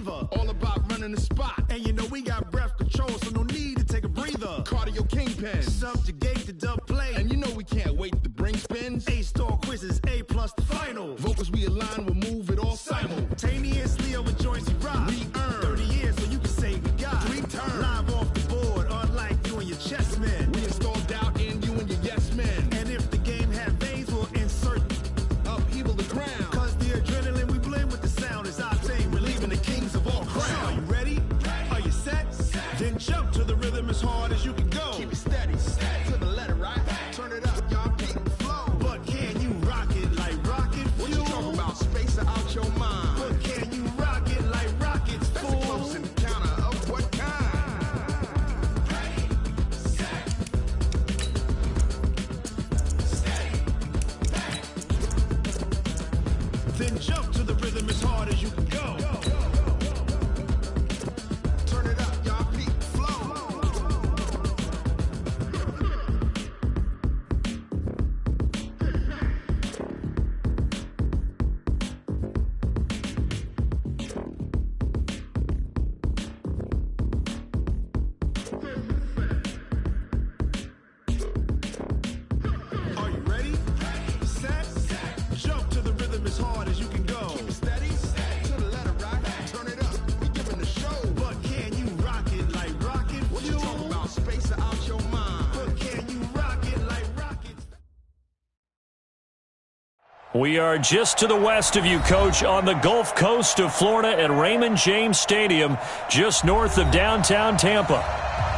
receiver. All about running the spot. And you know we got breath control, so no need to take a breather. Cardio kingpin. Subjugate the dub play. And you know we can't wait to bring spins. A-star quizzes, A+ the final. Vocals we align, we'll move it all simultaneously over joints you rock. We earn 30 years, so you can say we got 3 turns. Live off the board, unlike you and your chess men. We install doubt in you and your yes men. And if the game had veins, we'll insert upheaval the ground. Cause the adrenaline we blend with the sound is our thing, relieving the kings of all crowns. So are you ready? Are you set? Then jump to the rhythm as hard as you can go. Keep it steady, to the letter, right? Turn it up, y'all, keep the flow. But can you rock it like rocket fuel? What you talking about? Space out your mind. But can you rock it like rockets, fool? That's a close encounter of what kind? Ready, set, steady, then jump to the rhythm as hard as you can go. Turn it up, y'all, keep the flow. Are you ready? Set, jump to the rhythm as hard as you can go. Keep it steady, to the letter, right? Turn it up, we giving the show. But can you rock it like rocket fuel? What you talking about? Space out your mind. But can you rock it like rockets? We are just to the west of you, Coach, on the Gulf Coast of Florida at Raymond James Stadium, just north of downtown Tampa.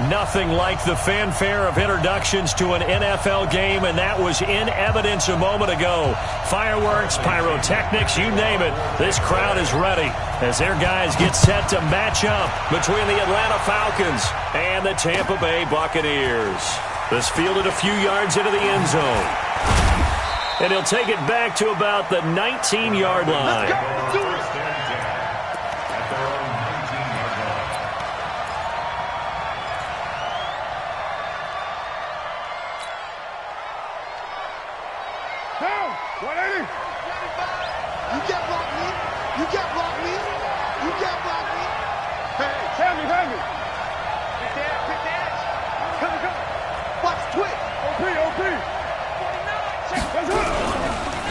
Nothing like the fanfare of introductions to an NFL game, and that was in evidence a moment ago. Fireworks, pyrotechnics, you name it. This crowd is ready as their guys get set to match up between the Atlanta Falcons and the Tampa Bay Buccaneers. This fielded a few yards into the end zone. And he'll take it back to about the 19-yard line. Let's go. Down, 180. You can't block me. You can't block me. You can't block me. Hey, Sammy. Pick the edge. Come. Watch twitch. OP.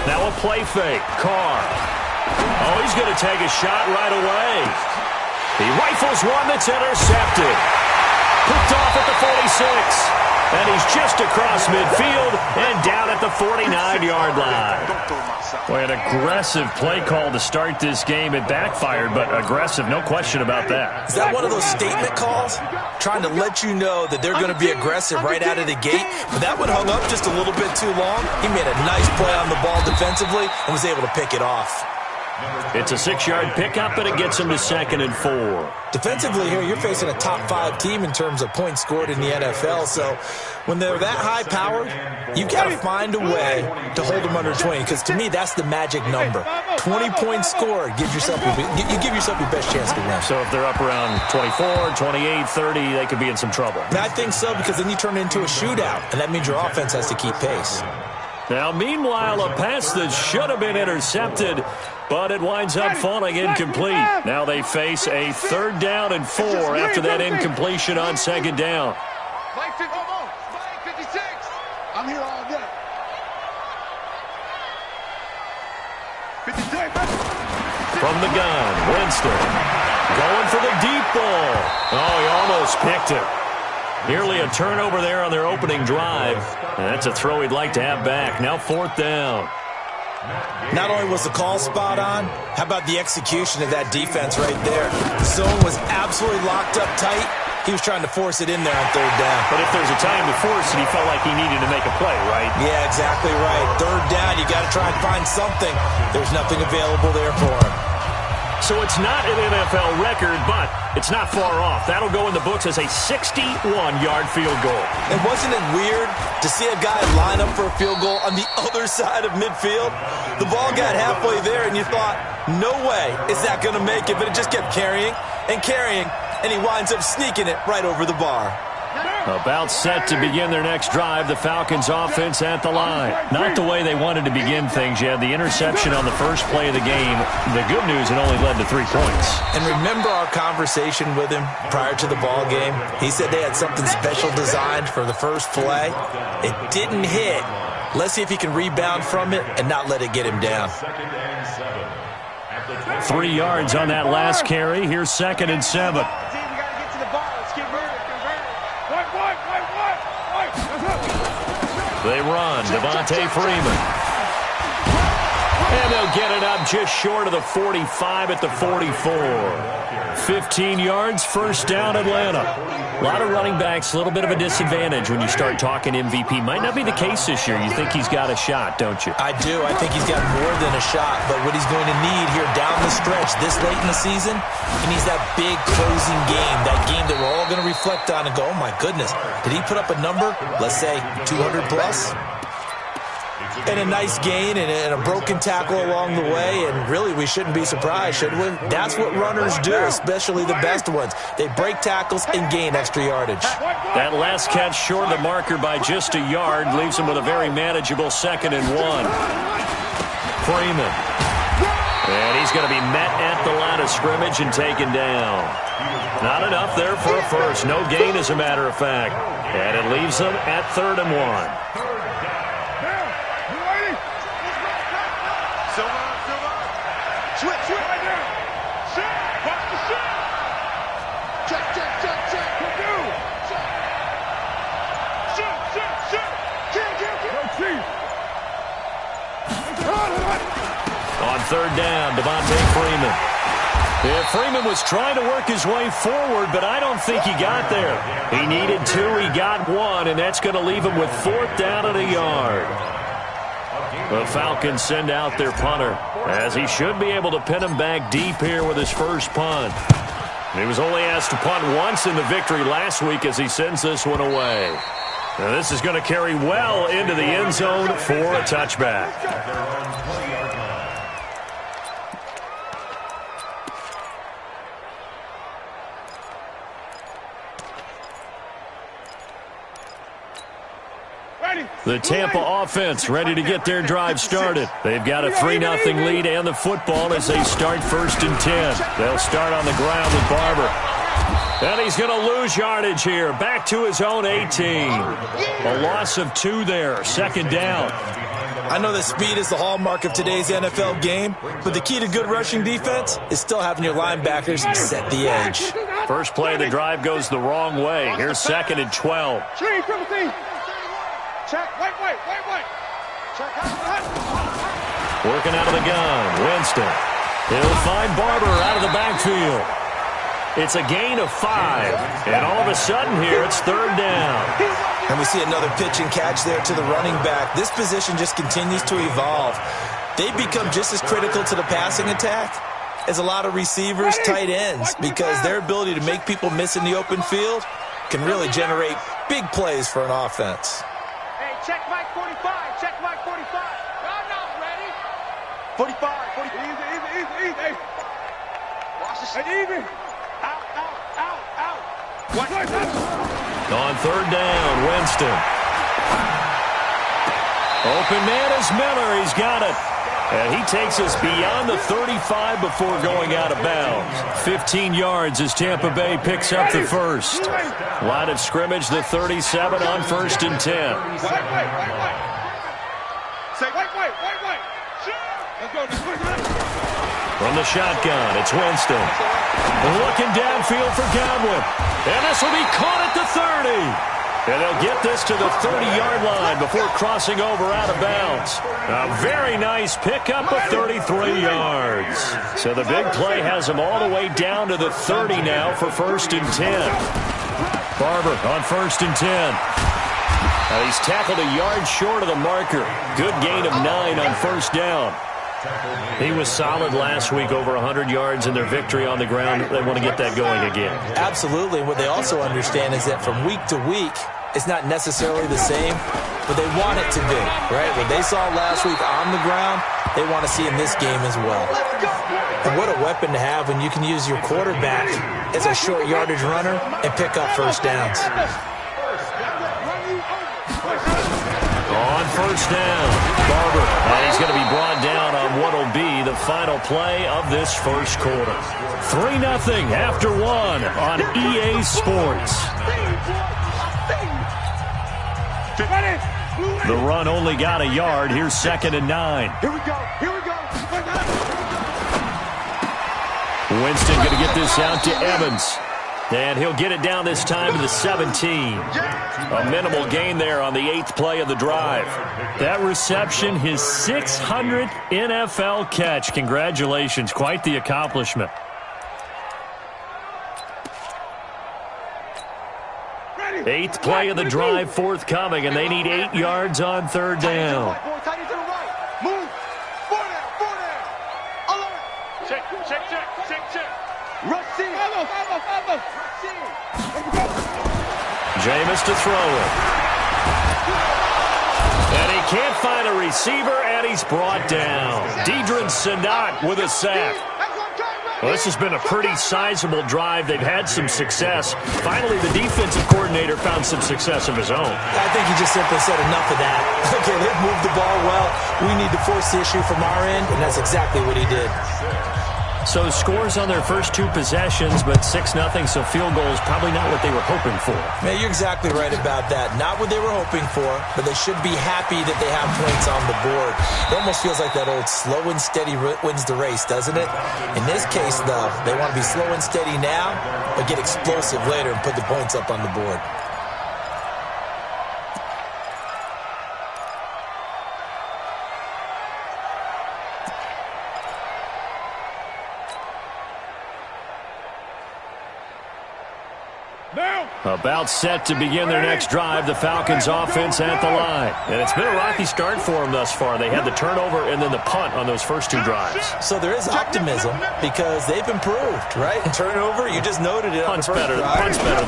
Now a play fake. Carr. Oh, he's going to take a shot right away. He rifles one that's intercepted. Picked off at the 46. And he's just across midfield and down at the 49-yard line. Boy, an aggressive play call to start this game. It backfired, but aggressive, no question about that. Is that one of those statement calls? Trying to let you know that they're going to be aggressive right out of the gate. But that one hung up just a little bit too long. He made a nice play on the ball defensively and was able to pick it off. It's a 6-yard pickup, and it gets him to 2nd and 4. Defensively here, you're facing a top-5 team in terms of points scored in the NFL. So when they're that high-powered, you've got to find a way to hold them under 20. Because to me, that's the magic number. 20 points scored. You give yourself your best chance to win. So if they're up around 24, 28, 30, they could be in some trouble. And I think so, because then you turn it into a shootout, and that means your offense has to keep pace. Now, meanwhile, a pass that should have been intercepted, but it winds up falling incomplete. Now they face a 3rd down and 4 after that incompletion on 2nd down. Mike 56. I'm here all day. 56. From the gun, Winston going for the deep ball. Oh, he almost picked it. Nearly a turnover there on their opening drive. And that's a throw he'd like to have back. Now 4th down. Not only was the call spot on, how about the execution of that defense right there? The zone was absolutely locked up tight. He was trying to force it in there on 3rd down. But if there's a time to force it, he felt like he needed to make a play, right? Yeah, exactly right. 3rd down, you got to try and find something. There's nothing available there for him. So it's not an NFL record, but it's not far off. That'll go in the books as a 61-yard field goal. And wasn't it weird to see a guy line up for a field goal on the other side of midfield? The ball got halfway there, and you thought, no way is that going to make it, but it just kept carrying, and he winds up sneaking it right over the bar. About set to begin their next drive, the Falcons offense at the line. Not the way they wanted to begin things. You had the interception on the first play of the game. The good news, it only led to 3 points. And remember our conversation with him prior to the ball game? He said they had something special designed for the first play. It didn't hit. Let's see if he can rebound from it and not let it get him down. 3 yards on that last carry. Here's 2nd and 7. They run. Devontae Freeman. And they'll get it up just short of the 45 at the 44. 15 yards, first down, Atlanta. A lot of running backs, a little bit of a disadvantage when you start talking MVP. Might not be the case this year. You think he's got a shot, don't you? I do. I think he's got more than a shot. But what he's going to need here down the stretch this late in the season, he needs that big closing game, that game that we're all going to reflect on and go, oh, my goodness, did he put up a number, let's say 200 plus? And a nice gain and a broken tackle along the way, and really we shouldn't be surprised, should we? That's what runners do, especially the best ones. They break tackles and gain extra yardage. That last catch short of the marker by just a yard leaves him with a very manageable 2nd and 1. Freeman. And he's going to be met at the line of scrimmage and taken down. Not enough there for a first. No gain, as a matter of fact. And it leaves them at 3rd and 1. On 3rd down, Devontae Freeman. Yeah, Freeman was trying to work his way forward, but I don't think he got there. He needed 2, he got 1, and that's going to leave him with 4th down and a yard. The Falcons send out their punter, as he should be able to pin him back deep here with his first punt. He was only asked to punt once in the victory last week as he sends this one away. Now this is going to carry well into the end zone for a touchback. The Tampa offense ready to get their drive started. They've got a 3-0 lead and the football as they start 1st and 10. They'll start on the ground with Barber. And he's going to lose yardage here. Back to his own 18. A loss of 2 there. 2nd down. I know that speed is the hallmark of today's NFL game, but the key to good rushing defense is still having your linebackers set the edge. First play of the drive goes the wrong way. Here's 2nd and 12. Check, wait. Check, working out of the gun, Winston. He'll find Barber out of the backfield. It's a gain of 5, and all of a sudden here it's 3rd down. And we see another pitch and catch there to the running back. This position just continues to evolve. They become just as critical to the passing attack as a lot of receivers, tight ends, because their ability to make people miss in the open field can really generate big plays for an offense. Check Mike 45. Check Mike 45. I'm not ready. 45. Easy. Hey. Watch this. Easy. Out. What? On 3rd down, Winston. Open man is Miller. He's got it. And he takes us beyond the 35 before going out of bounds. 15 yards as Tampa Bay picks up the first. Line of scrimmage, the 37 on 1st and 10. Say wait. Let's go. From the shotgun, it's Winston. Looking downfield for Godwin. And this will be caught at the 30. And they'll get this to the 30-yard line before crossing over out of bounds. A very nice pickup of 33 yards. So the big play has them all the way down to the 30 now for 1st and 10. Barber on 1st and 10. Now he's tackled a yard short of the marker. Good gain of 9 on 1st down. He was solid last week, over 100 yards in their victory on the ground. They want to get that going again. Absolutely. What they also understand is that from week to week, it's not necessarily the same, but they want it to be, right? What they saw last week on the ground, they want to see in this game as well. And what a weapon to have when you can use your quarterback as a short yardage runner and pick up 1st downs. On first down, Barber. And he's going to be brought down on what will be the final play of this first quarter. 3-0 after one on EA Sports. The run only got a yard. Here's 2nd and 9. Here we go. Winston going to get this out to Evans. And he'll get it down this time to the 17. A minimal gain there on the 8th play of the drive. That reception, his 600th NFL catch. Congratulations. Quite the accomplishment. Eighth play of the drive forthcoming, and they need 8 yards on 3rd down. Move. 4 down. Alert. Check. Rush in. Jameis to throw it. And he can't find a receiver, and he's brought down. Deidrin Sanat with a sack. Well, this has been a pretty sizable drive. They've had some success. Finally, the defensive coordinator found some success of his own. I think he just simply said enough of that. Okay, they've moved the ball well. We need to force the issue from our end, and that's exactly what he did. So scores on their first 2 possessions, but 6-0, so field goal is probably not what they were hoping for. Man, you're exactly right about that. Not what they were hoping for, but they should be happy that they have points on the board. It almost feels like that old slow and steady wins the race, doesn't it? In this case, though, they want to be slow and steady now, but get explosive later and put the points up on the board. About set to begin their next drive, the Falcons offense at the line. And it's been a rocky start for them thus far. They had the turnover and then the punt on those first 2 drives. So there is optimism because they've improved, right? Turnover, you just noted it. Punt's better than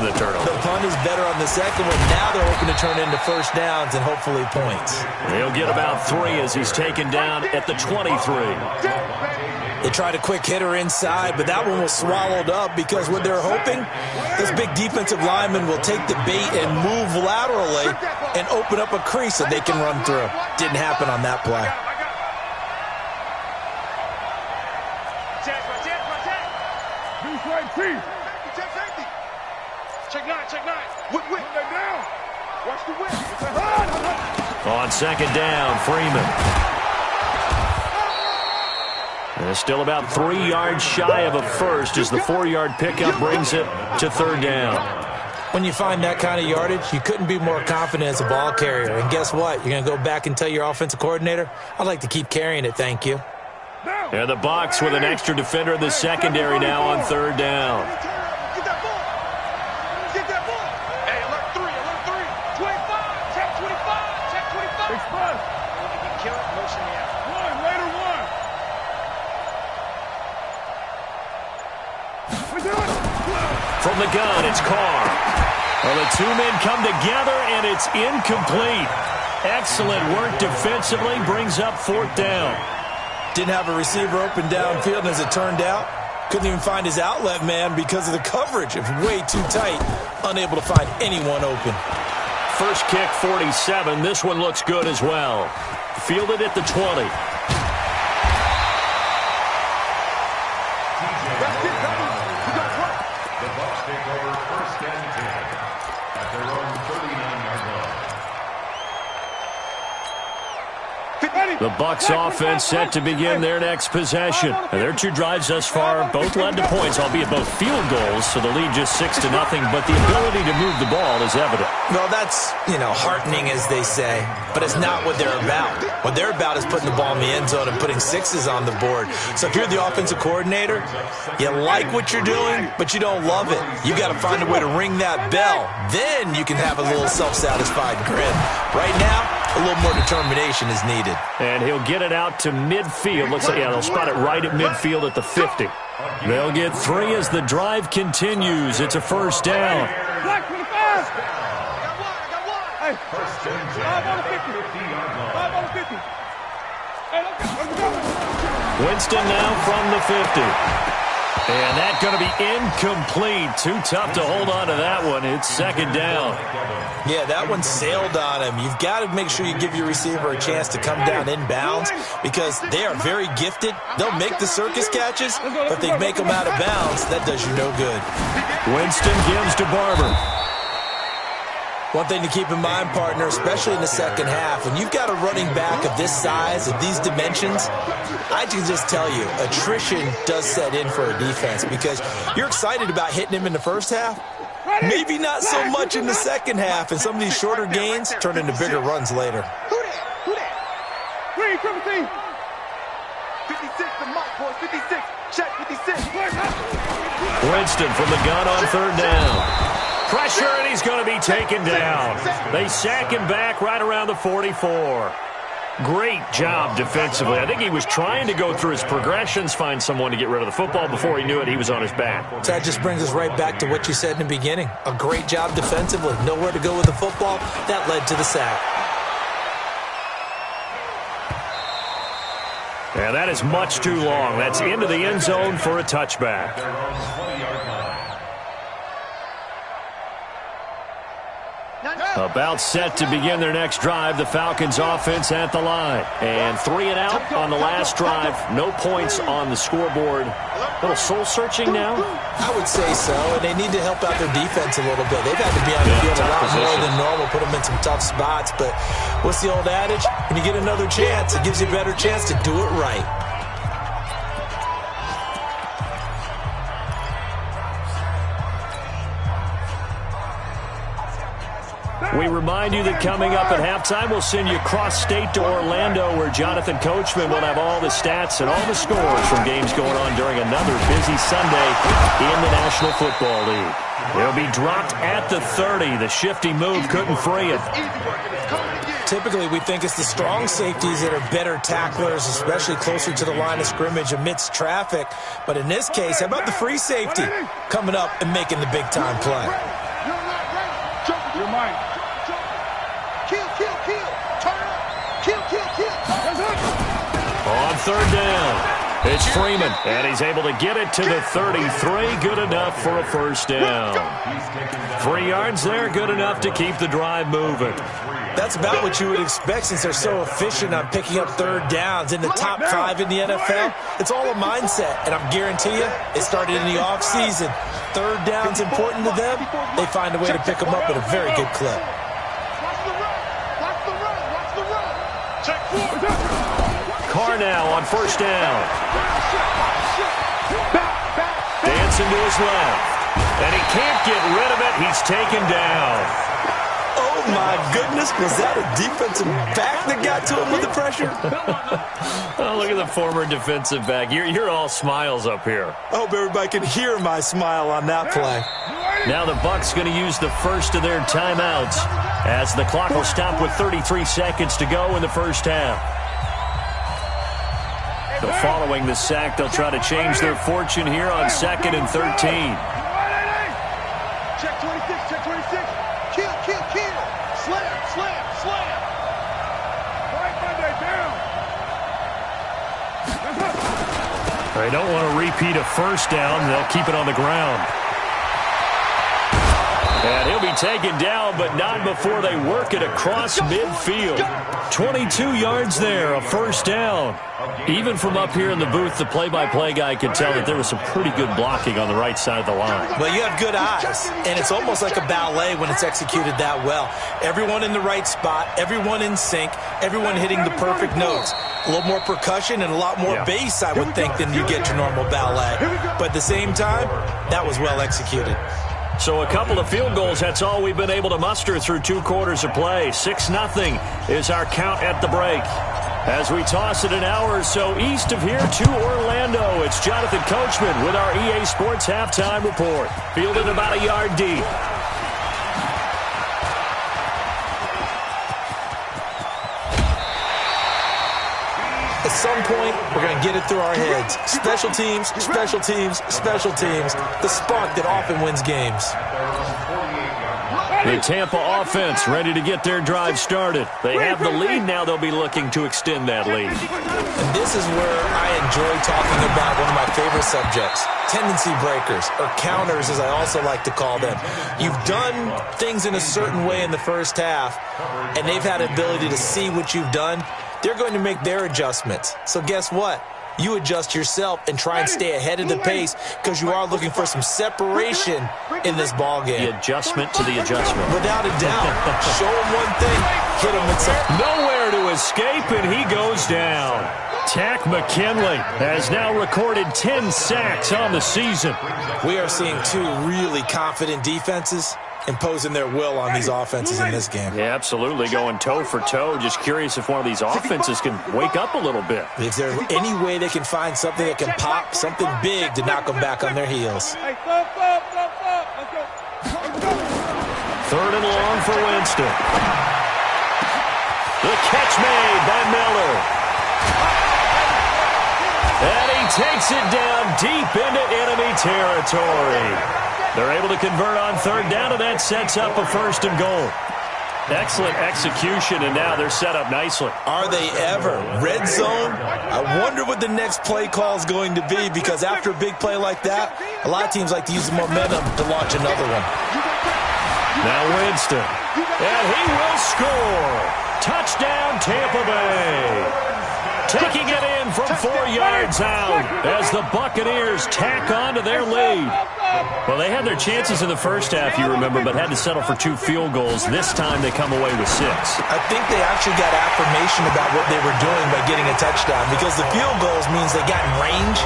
the turnover. The punt is better on the second one. Now they're hoping to turn into first downs and hopefully points. He'll get about 3 as he's taken down at the 23. They tried a quick hitter inside, but that one was swallowed up because what they're hoping, this big defensive lineman will take the bait and move laterally and open up a crease that they can run through. Didn't happen on that play. Check 9. Whip. Down. Watch the whip. On 2nd down, Freeman. And it's still about 3 yards shy of a first as the 4-yard pickup brings it to 3rd down. When you find that kind of yardage, you couldn't be more confident as a ball carrier. And guess what? You're going to go back and tell your offensive coordinator, I'd like to keep carrying it, thank you. And the Bucs with an extra defender in the secondary now on 3rd down. Get that ball. Hey, alert 3. 25. Check 25. Express. Kill it. Motion me out. 1. Later 1. From the gun, it's Carr. Well, the 2 men come together, and it's incomplete. Excellent work defensively, brings up 4th down. Didn't have a receiver open downfield, and as it turned out, couldn't even find his outlet man because of the coverage. It was way too tight, unable to find anyone open. First kick, 47. This one looks good as well. Fielded at the 20. The Bucs offense set to begin their next possession. And their 2 drives thus far both led to points, albeit both field goals, so the lead just 6-0, but the ability to move the ball is evident. Well, that's, heartening, as they say, but it's not what they're about. What they're about is putting the ball in the end zone and putting 6s on the board. So if you're the offensive coordinator, you like what you're doing, but you don't love it. You got to find a way to ring that bell. Then you can have a little self-satisfied grin. Right now, a little more determination is needed. And he'll get it out to midfield. Looks like, they'll spot it right at midfield at the 50. They'll get 3 as the drive continues. It's a first down. Black 25. I got one. Hey. 5 on the 50. 5 on the 50. Hey, let's go. Winston now from the 50. And that's going to be incomplete. Too tough to hold on to that one. It's second down. Yeah, that one sailed on him. You've got to make sure you give your receiver a chance to come down inbounds because they are very gifted. They'll make the circus catches, but if they make them out of bounds, that does you no good. Winston gives to Barber. One thing to keep in mind, partner, especially in the second half, when you've got a running back of this size, of these dimensions, I can just tell you, attrition does set in for a defense because you're excited about hitting him in the first half. Maybe not so much in the second half, and some of these shorter gains turn into bigger runs later. Who that? 3, 56, the mic, boys, 56. Check 56. Winston from the gun on third down. Pressure, and he's going to be taken down. They sack him back right around the 44. Great job defensively. I think he was trying to go through his progressions, find someone to get rid of the football. Before he knew it, he was on his back. So that just brings us right back to what you said in the beginning. A great job defensively. Nowhere to go with the football. That led to the sack. Yeah, that is much too long. That's into the end zone for a touchback. About set to begin their next drive. The Falcons offense at the line. And 3 and out on the last drive. No points on the scoreboard. A little soul-searching now? I would say so, and they need to help out their defense a little bit. They've had to be on the field a lot more than normal, put them in some tough spots. But what's the old adage? When you get another chance, it gives you a better chance to do it right. We remind you that coming up at halftime, we'll send you cross-state to Orlando, where Jonathan Coachman will have all the stats and all the scores from games going on during another busy Sunday in the National Football League. He'll be dropped at the 30. The shifty move couldn't free him. Typically, we think it's the strong safeties that are better tacklers, especially closer to the line of scrimmage amidst traffic. But in this case, how about the free safety coming up and making the big-time play? You're mine. Kill. Turn up. Kill. On third down, it's Freeman, and he's able to get it to the 33. Good enough for a first down. 3 yards there, good enough to keep the drive moving. That's about what you would expect since they're so efficient on picking up third downs in the top 5 in the NFL. It's all a mindset, and I'm guarantee you it started in the offseason. Third down's important to them. They find a way to pick them up at a very good clip. Carr now on first down. Dancing to his left. And he can't get rid of it. He's taken down. Oh, my goodness. Was that a defensive back that got to him with the pressure? Oh, look at the former defensive back. You're all smiles up here. I hope everybody can hear my smile on that play. Now the Bucs going to use the first of their timeouts as the clock will stop with 33 seconds to go in the first half. So following the sack, they'll try to change their fortune here on 2nd and 13. Check 26. Kill. Slam. Right Monday down. They don't want to repeat a first down. They'll keep it on the ground. And he'll be taken down, but not before they work it across midfield. 22 yards there, a first down. Even from up here in the booth, the play-by-play guy could tell that there was some pretty good blocking on the right side of the line. Well, you have good eyes, and it's almost like a ballet when it's executed that well. Everyone in the right spot, everyone in sync, everyone hitting the perfect notes. A little more percussion and a lot more bass, I would think, than you get your normal ballet. But at the same time, that was well executed. So a couple of field goals, that's all we've been able to muster through 2 quarters of play. 6-0 is our count at the break. As we toss it an hour or so east of here to Orlando, it's Jonathan Coachman with our EA Sports Halftime Report. Fielded about a yard deep. At some point, we're going to get it through our heads. Special teams. The spark that often wins games. The Tampa offense ready to get their drive started. They have the lead now. They'll be looking to extend that lead. And this is where I enjoy talking about one of my favorite subjects, tendency breakers, or counters as I also like to call them. You've done things in a certain way in the first half, and they've had the ability to see what you've done. They're going to make their adjustments. So guess what? You adjust yourself and try and stay ahead of the pace because you are looking for some separation in this ball game. The adjustment to the adjustment. Without a doubt. Show him one thing, hit him with something. Nowhere to escape, and he goes down. Tack McKinley has now recorded 10 sacks on the season. We are seeing two really confident defenses imposing their will on these offenses in this game. Yeah, absolutely, going toe for toe. Just curious if one of these offenses can wake up a little bit. If there's any way they can find something that can pop, something big to knock them back on their heels. Third and long for Winston. The catch made by Miller. And he takes it down deep into enemy territory. They're able to convert on third down, and that sets up a 1st and goal. Excellent execution, and now they're set up nicely. Are they ever? Red zone? I wonder what the next play call is going to be, because after a big play like that, a lot of teams like to use the momentum to launch another one. Now Winston, and he will score. Touchdown, Tampa Bay. Taking it in from 4 yards out as the Buccaneers tack on to their lead. Well, they had their chances in the first half, you remember, but had to settle for 2 field goals. This time they come away with 6. I think they actually got affirmation about what they were doing by getting a touchdown, because the field goals means they got in range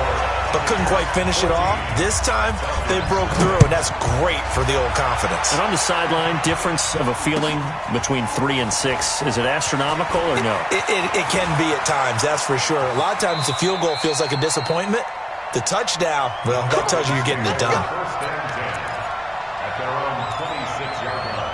but couldn't quite finish it off. This time they broke through, and that's great for the old confidence. And on the sideline, difference of a feeling between 3 and 6, is it astronomical or no? It can be at times, that's for sure. A lot of times the field goal feels like a disappointment. The touchdown, well, that tells you you're getting it done. At their own 26-yard line.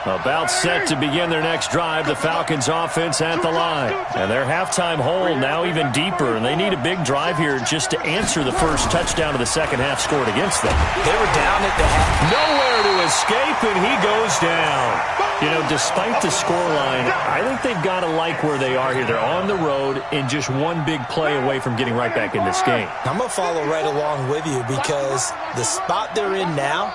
About set to begin their next drive, the Falcons offense at the line. And their halftime hole now even deeper, and they need a big drive here just to answer the first touchdown of the second half scored against them. They were down at the half. Nowhere to escape, and he goes down. You know, despite the scoreline, I think they've got to like where they are here. They're on the road and just one big play away from getting right back in this game. I'm going to follow right along with you, because the spot they're in now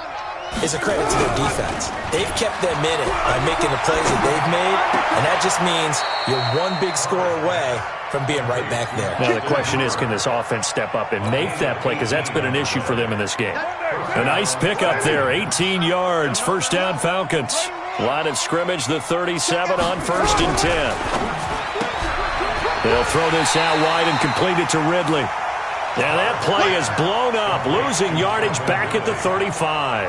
is a credit to their defense. They've kept them in it by making the plays that they've made, and that just means you're one big score away from being right back there. Now the question is, can this offense step up and make that play, because that's been an issue for them in this game. A nice pickup there, 18 yards, first down Falcons. Line of scrimmage, the 37 on 1st and 10. They'll throw this out wide and complete it to Ridley. And that play is blown up, losing yardage back at the 35.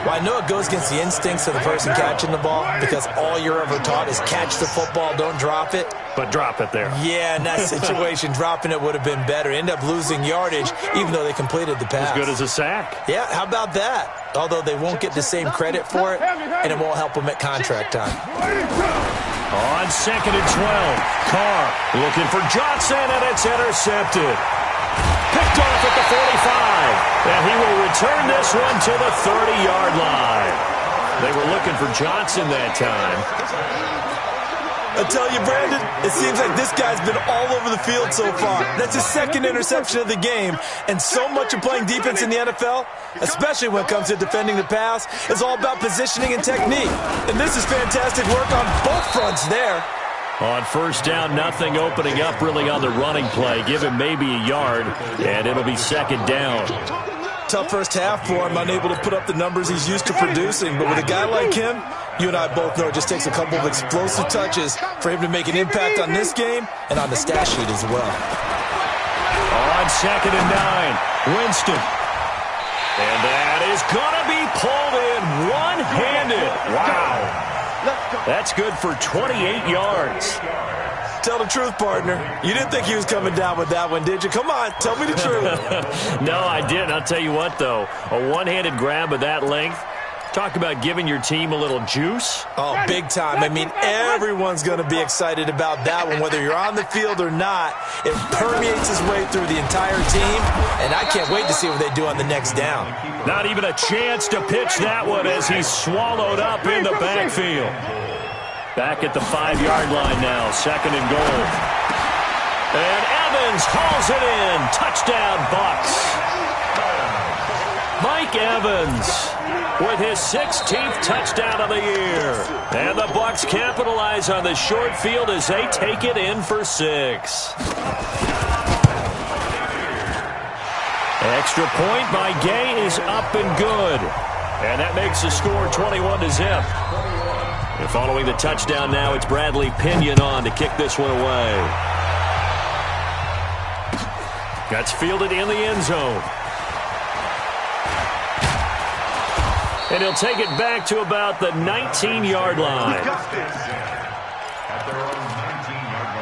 Well, I know it goes against the instincts of the person catching the ball, because all you're ever taught is catch the football, don't drop it. But drop it there. Yeah, in that situation, dropping it would have been better. End up losing yardage, even though they completed the pass. As good as a sack. Yeah, how about that? Although they won't get the same credit for it, and it won't help them at contract time. On 2nd and 12, Carr looking for Johnson, and it's intercepted. Picked off at the 45, and he will return this one to the 30-yard line. They were looking for Johnson that time. I tell you, Brandon, it seems like this guy's been all over the field so far. That's his 2nd interception of the game, and so much of playing defense in the NFL, especially when it comes to defending the pass, is all about positioning and technique. And this is fantastic work on both fronts there. On first down, nothing opening up really on the running play. Give him maybe a yard, and it'll be 2nd down. Tough first half for him, unable to put up the numbers he's used to producing. But with a guy like him, you and I both know it just takes a couple of explosive touches for him to make an impact on this game and on the stat sheet as well. On 2nd and 9, Winston. And that is going to be pulled in one-handed. Wow. That's good for 28 yards. Tell the truth, partner. You didn't think he was coming down with that one, did you? Come on, tell me the truth. No, I didn't. I'll tell you what, though. A one-handed grab of that length, Talk about giving your team a little juice. Oh, big time. I mean, everyone's going to be excited about that one, whether you're on the field or not. It permeates its way through the entire team, and I can't wait to see what they do on the next down. Not even a chance to pitch that one as he's swallowed up in the backfield. Back at the 5-yard line now, 2nd and goal. And Evans hauls it in. Touchdown, Bucs. Mike Evans with his 16th touchdown of the year. And the Bucs capitalize on the short field as they take it in for 6. Extra point by Gay is up and good. And that makes the score 21-0. And following the touchdown now, it's Bradley Pinion on to kick this one away. That's fielded in the end zone. And he'll take it back to about the 19-yard line. At their own 19-yard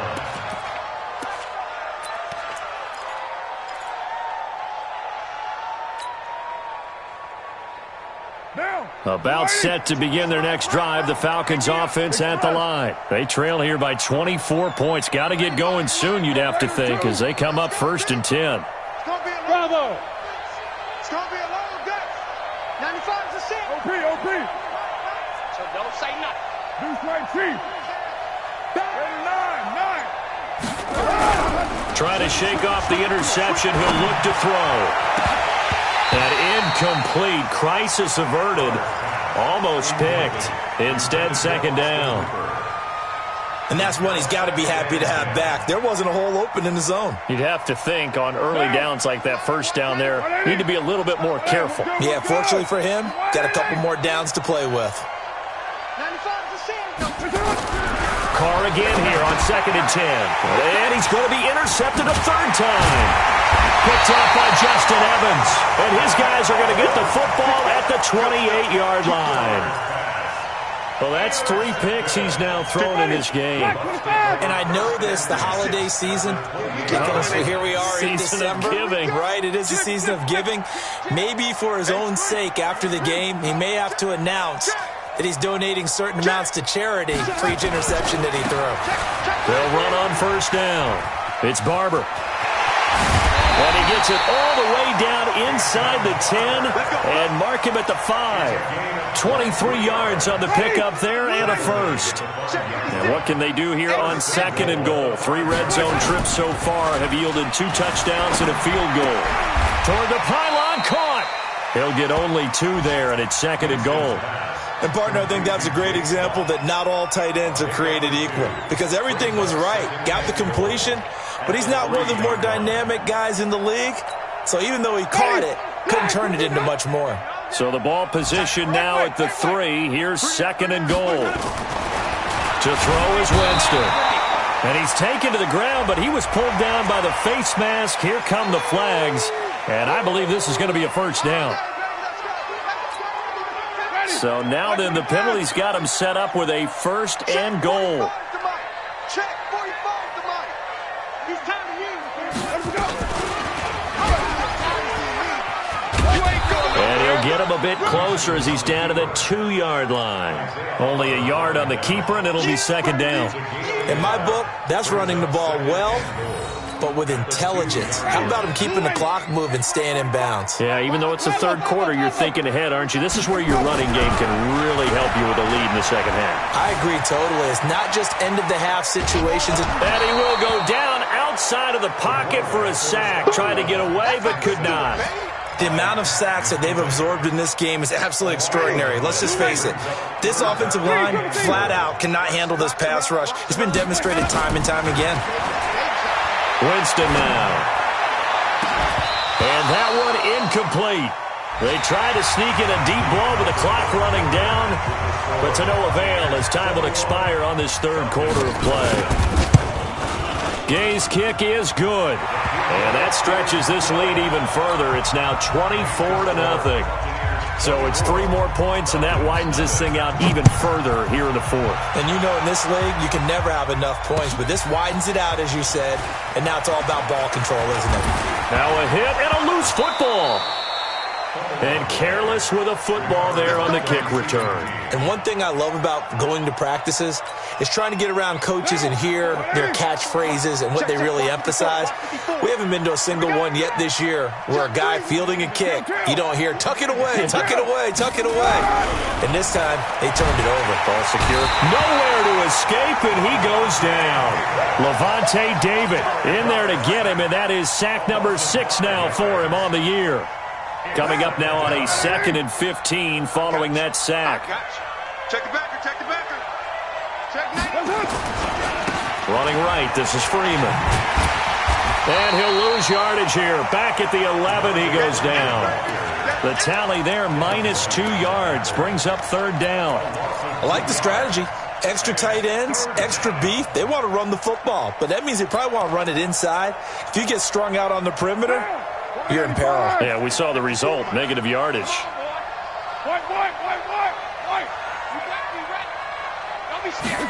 line. About set to begin their next drive, the Falcons offense at the line. They trail here by 24 points. Got to get going soon, you'd have to think, as they come up 1st and 10. Bravo. It's going to be a long day. 95 is a set. OP. So don't say nothing. Deuce right, Chief. 9. Trying to shake off the interception. He'll look to throw. And incomplete. Crisis averted. Almost picked. Instead, 2nd down. And that's one he's got to be happy to have back. There wasn't a hole open in the zone. You'd have to think on early downs like that 1st down there, need to be a little bit more careful. Yeah, fortunately for him, got a couple more downs to play with. 95 is a set. Carr again here on 2nd and 10. And he's going to be intercepted a 3rd time. Picked off by Justin Evans. And his guys are going to get the football at the 28-yard line. Well, that's 3 picks he's now thrown in this game. And I know this, the holiday season, because here we are in December. Season of giving. Right, it is a season of giving. Maybe for his own sake after the game, he may have to announce that he's donating certain amounts to charity for each interception that he throws. They'll run on 1st down. It's Barber. And he gets it all the way down inside the 10 and mark him at the 5. 23 yards on the pickup there and a 1st. And what can they do here on 2nd and goal? 3 red zone trips so far have yielded 2 touchdowns and a field goal. Toward the pylon, caught. He'll get only 2 there, and it's 2nd and goal. And, partner, I think that's a great example that not all tight ends are created equal, because everything was right. Got the completion, but he's not one of the more dynamic guys in the league. So even though he caught it, couldn't turn it into much more. So the ball position now at the 3. Here's 2nd and goal. To throw is Winston. And he's taken to the ground, but he was pulled down by the face mask. Here come the flags. And I believe this is going to be a 1st down. So now then the penalty's got him set up with a 1st and goal. Check before you fall with the money. He's time to use. Let's go. And he'll get him a bit closer as he's down to the 2-yard line. Only a yard on the keeper, and it'll be 2nd down. In my book, that's running the ball well, but with intelligence. How about him keeping the clock moving, staying in bounds? Yeah, even though it's the 3rd quarter, you're thinking ahead, aren't you? This is where your running game can really help you with a lead in the 2nd half. I agree totally. It's not just end-of-the-half situations. And he will go down outside of the pocket for a sack. Tried to get away, but could not. The amount of sacks that they've absorbed in this game is absolutely extraordinary. Let's just face it. This offensive line, flat out, cannot handle this pass rush. It's been demonstrated time and time again. Winston now. And that one incomplete. They tried to sneak in a deep ball with the clock running down, but to no avail as time will expire on this 3rd quarter of play. Gay's kick is good. And that stretches this lead even further. It's now 24-0. So it's 3 more points, and that widens this thing out even further here in the 4th. And you know in this league, you can never have enough points, but this widens it out, as you said, and now it's all about ball control, isn't it? Now a hit and a loose football. And careless with a football there on the kick return. And one thing I love about going to practices is trying to get around coaches and hear their catchphrases and what they really emphasize. We haven't been to a single one yet this year where a guy fielding a kick, you don't hear, tuck it away, tuck it away, tuck it away. And this time, they turned it over. Ball secure. Nowhere to escape, and he goes down. Levante David in there to get him, and that is sack number 6 now for him on the year. Coming up now on a 2nd and 15 following that sack. Check the backer, check the backer. Check Running right, this is Freeman. And he'll lose yardage here. Back at the 11, he goes down. The tally there, -2 yards, brings up 3rd down. I like the strategy. Extra tight ends, extra beef. They want to run the football, but that means they probably want to run it inside. If you get strung out on the perimeter, you're in peril. Yeah, we saw the result, negative yardage. White. You got me right. Don't be scared.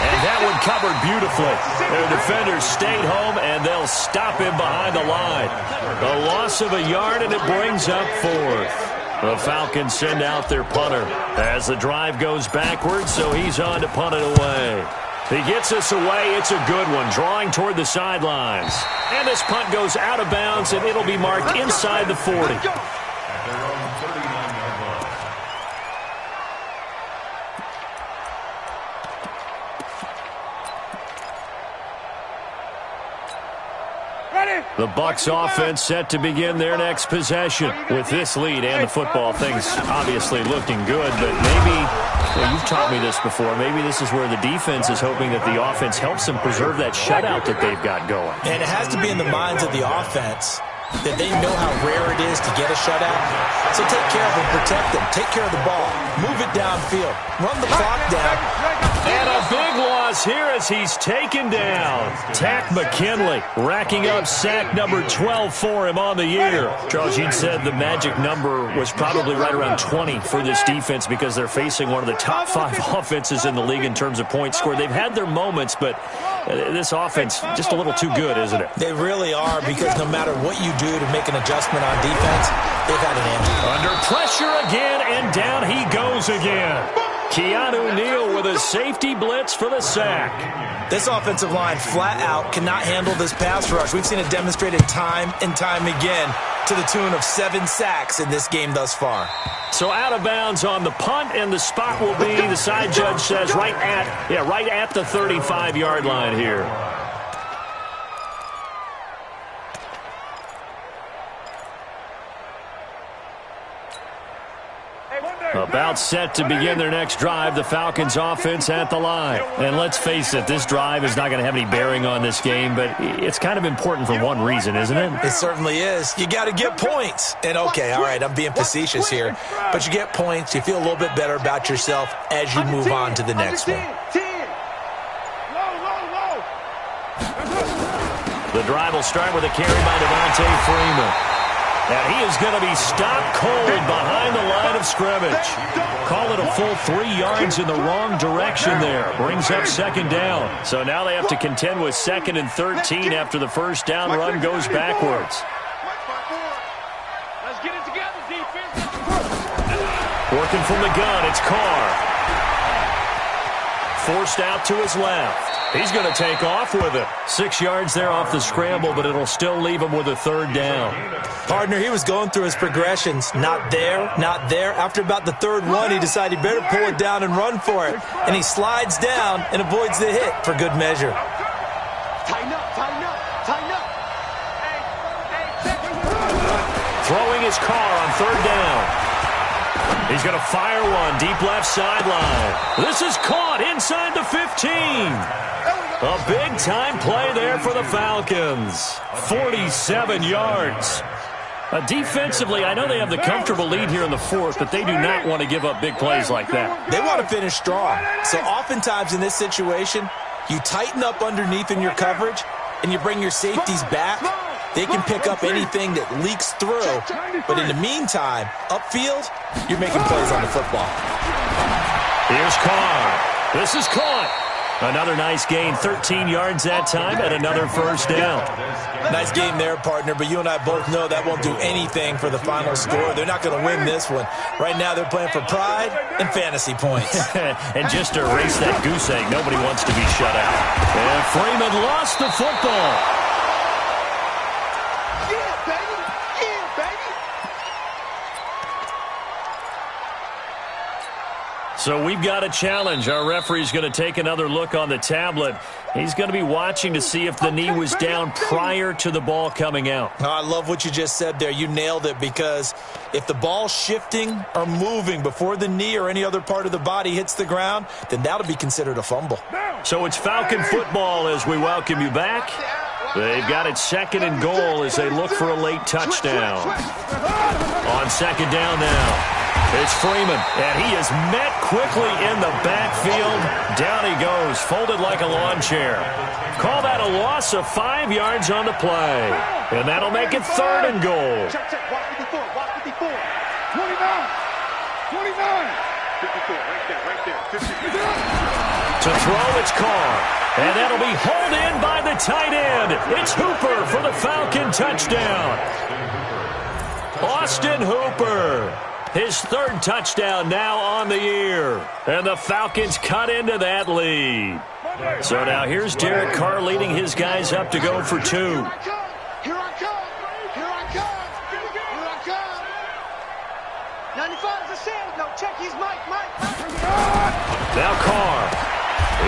And that one covered beautifully. Their defenders stayed home, and they'll stop him behind the line. A loss of a yard, and it brings up 4th. The Falcons send out their punter as the drive goes backwards, so he's on to punt it away. He gets us away. It's a good one, drawing toward the sidelines. And this punt goes out of bounds, and it'll be marked inside the 40. The Bucs offense set to begin their next possession. With this lead and the football, things obviously looking good, but maybe, well, you've taught me this before, maybe this is where the defense is hoping that the offense helps them preserve that shutout that they've got going. And it has to be in the minds of the offense that they know how rare it is to get a shutout. So take care of them, protect them, take care of the ball, move it downfield, run the clock down. And a big loss here as he's taken down. Tack McKinley racking up sack number 12 for him on the year. Charles, you said the magic number was probably right around 20 for this defense because they're facing one of the top 5 offenses in the league in terms of points scored. They've had their moments, but this offense just a little too good, isn't it? They really are, because no matter what you do to make an adjustment on defense, they've had an answer. Under pressure again, and down he goes again. Keanu Neal with a safety blitz for the sack. This offensive line flat out cannot handle this pass rush. We've seen it demonstrated time and time again to the tune of 7 sacks in this game thus far. So out of bounds on the punt, and the spot will be, the side judge says, right at the 35-yard line here. About set to begin their next drive, the Falcons offense at the line. And let's face it, this drive is not going to have any bearing on this game, but it's kind of important for one reason, isn't it? It certainly is. You got to get points. And okay, all right, I'm being facetious here, but you get points, you feel a little bit better about yourself as you move on to the next one. The drive will start with a carry by Devontae Freeman. And he is going to be stopped cold behind the line of scrimmage. Call it a full 3 yards in the wrong direction there. Brings up 2nd down. So now they have to contend with 2nd and 13 after the first down run goes backwards. Let's get it together, defense. Working from the gun, it's Carr. Forced out to his left. He's going to take off with it. 6 yards there off the scramble, but it'll still leave him with a 3rd down. Partner, he was going through his progressions. Not there, not there. After about the 3rd one, he decided he better pull it down and run for it. And he slides down and avoids the hit for good measure. Tighten up, tighten up, tighten up. Throwing his car on 3rd down. He's going to fire one deep left sideline. This is caught inside the 15. A big-time play there for the Falcons. 47 yards. Defensively, I know they have the comfortable lead here in the 4th, but they do not want to give up big plays like that. They want to finish strong. So oftentimes in this situation, you tighten up underneath in your coverage, and you bring your safeties back. They can pick up anything that leaks through. But in the meantime, upfield, you're making plays on the football. Here's Carr. This is caught. Another nice gain, 13 yards that time, and another first down. Nice game there, partner, but you and I both know that won't do anything for the final score. They're not going to win this one. Right now they're playing for pride and fantasy points. And just to erase that goose egg, nobody wants to be shut out. And Freeman lost the football. Yeah, baby. Yeah, baby. So we've got a challenge. Our referee's going to take another look on the tablet. He's going to be watching to see if the knee was down prior to the ball coming out. Oh, I love what you just said there. You nailed it, because if the ball's shifting or moving before the knee or any other part of the body hits the ground, then that'll be considered a fumble. So it's Falcon football as we welcome you back. They've got it 2nd and goal as they look for a late touchdown. On 2nd down now. It's Freeman, and he is met quickly in the backfield. Down he goes, folded like a lawn chair. Call that a loss of 5 yards on the play. And that'll make it 3rd and goal. Check, watch 54, watch 54. 29, 29. 54, right there, 54. To throw, it's Carr. And that'll be hauled in by the tight end. It's Hooper for the Falcon touchdown. Austin Hooper. His 3rd touchdown now on the year. And the Falcons cut into that lead. So now here's Derek Carr leading his guys up to go for 2. Here I come. Here I come. Here I come. Here I come. 95 is a sand. No, check. He's Mike. Now Carr.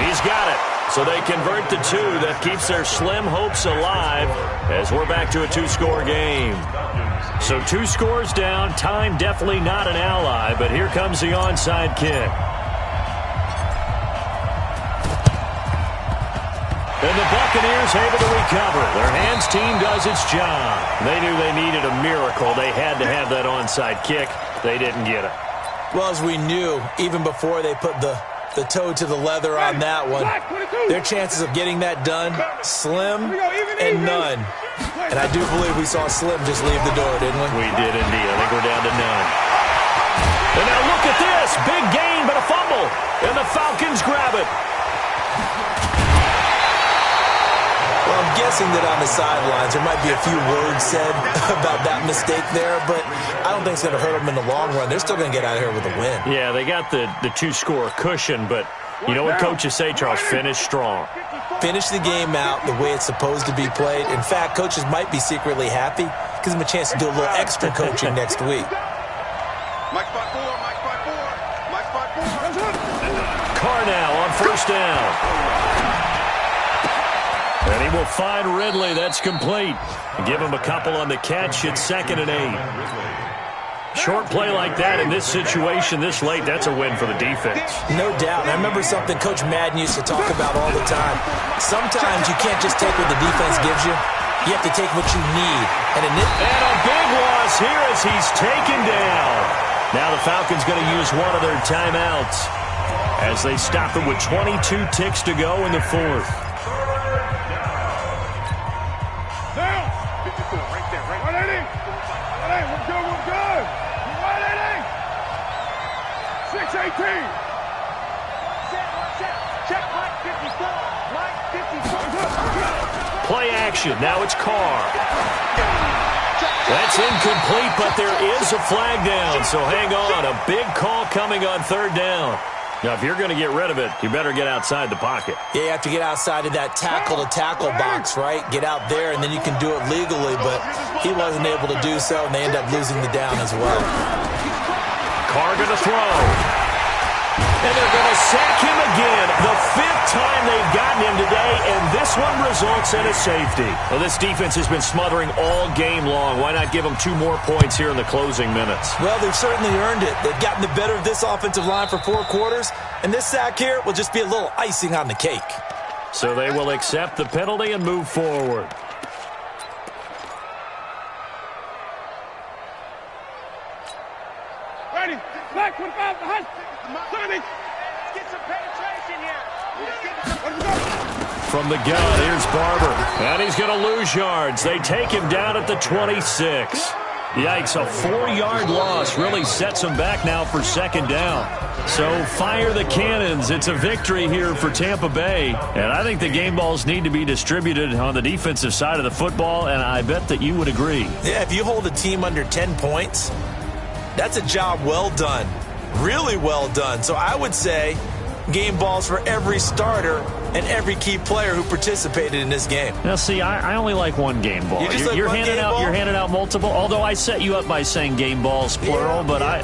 He's got it. So they convert the 2. That keeps their slim hopes alive as we're back to a 2-score game. So 2 scores down. Time definitely not an ally, but here comes the onside kick. And the Buccaneers able to recover. Their hands team does its job. They knew they needed a miracle. They had to have that onside kick. They didn't get it. Well, as we knew, even before they put the toe to the leather on that one, their chances of getting that done, slim and none. And I do believe we saw Slim just leave the door, didn't we? We did indeed. I think we're down to none. And now look at this. Big gain, but a fumble. And the Falcons grab it. Well, I'm guessing that on the sidelines there might be a few words said about that mistake there, but I don't think it's going to hurt them in the long run. They're still going to get out of here with a win. Yeah, they got the 2-score cushion, but you know what coaches say, Charles? Finish strong. Finish the game out the way it's supposed to be played. In fact, coaches might be secretly happy. Gives them a chance to do a little extra coaching next week. Mike 5-4, Mike 5-4, Mike 5-4. Carr now on 1st down. And he will find Ridley. That's complete. Give him a couple on the catch. It's 2nd and 8. Short play like that in this situation this late, that's a win for the defense. No doubt. And I remember something Coach Madden used to talk about all the time. Sometimes you can't just take what the defense gives you. You have to take what you need. And a big loss here as he's taken down. Now the Falcons going to use one of their timeouts as they stop it with 22 ticks to go in the 4th. Down. 54, right there, right there. 180. 180, we're good, we're good. 180. 618. Check Mike 54. Mike 54. Play action. Now it's Carr. That's incomplete, but there is a flag down, so hang on. A big call coming on 3rd down. Now, if you're going to get rid of it, you better get outside the pocket. Yeah, you have to get outside of that tackle-to-tackle box, right? Get out there, and then you can do it legally, but he wasn't able to do so, and they end up losing the down as well. Carr going to throw. And they're going to sack him again. The 5th time they've gotten him today, and this one results in a safety. Well, this defense has been smothering all game long. Why not give them 2 more points here in the closing minutes? Well, they've certainly earned it. They've gotten the better of this offensive line for 4 quarters, and this sack here will just be a little icing on the cake. So they will accept the penalty and move forward. Ready. Back 25 behind. 30. Get some penetration here. From the gun, here's Barber. And he's going to lose yards. They take him down at the 26. Yikes, a 4-yard loss really sets them back now for second down. So fire the cannons. It's a victory here for Tampa Bay. And I think the game balls need to be distributed on the defensive side of the football, and I bet that you would agree. Yeah, if you hold a team under 10 points, that's a job well done. Really well done. So I would say game balls for every starter and every key player who participated in this game. Now, see, I only like one game ball. You're handing out multiple. Although I set you up by saying game balls plural, but I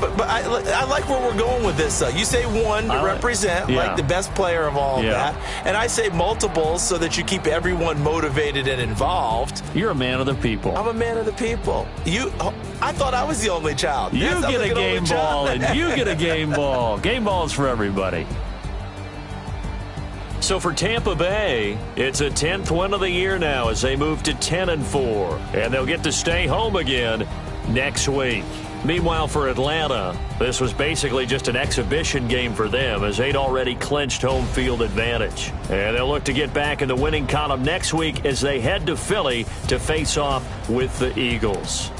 like where we're going with this. You say one to represent, like the best player of all of that, and I say multiples so that you keep everyone motivated and involved. You're a man of the people. I'm a man of the people. I thought I was the only child. You get a game ball, and you get a game ball. Game balls for everybody. So for Tampa Bay, it's a 10th win of the year now as they move to 10-4, and they'll get to stay home again next week. Meanwhile, for Atlanta, this was basically just an exhibition game for them as they'd already clinched home field advantage. And they'll look to get back in the winning column next week as they head to Philly to face off with the Eagles.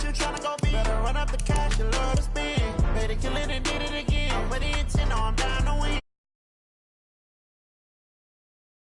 Tryna go big, better run up the cash, you love to spend. Better kill it and did it again. I'm with the intent, no, I'm down.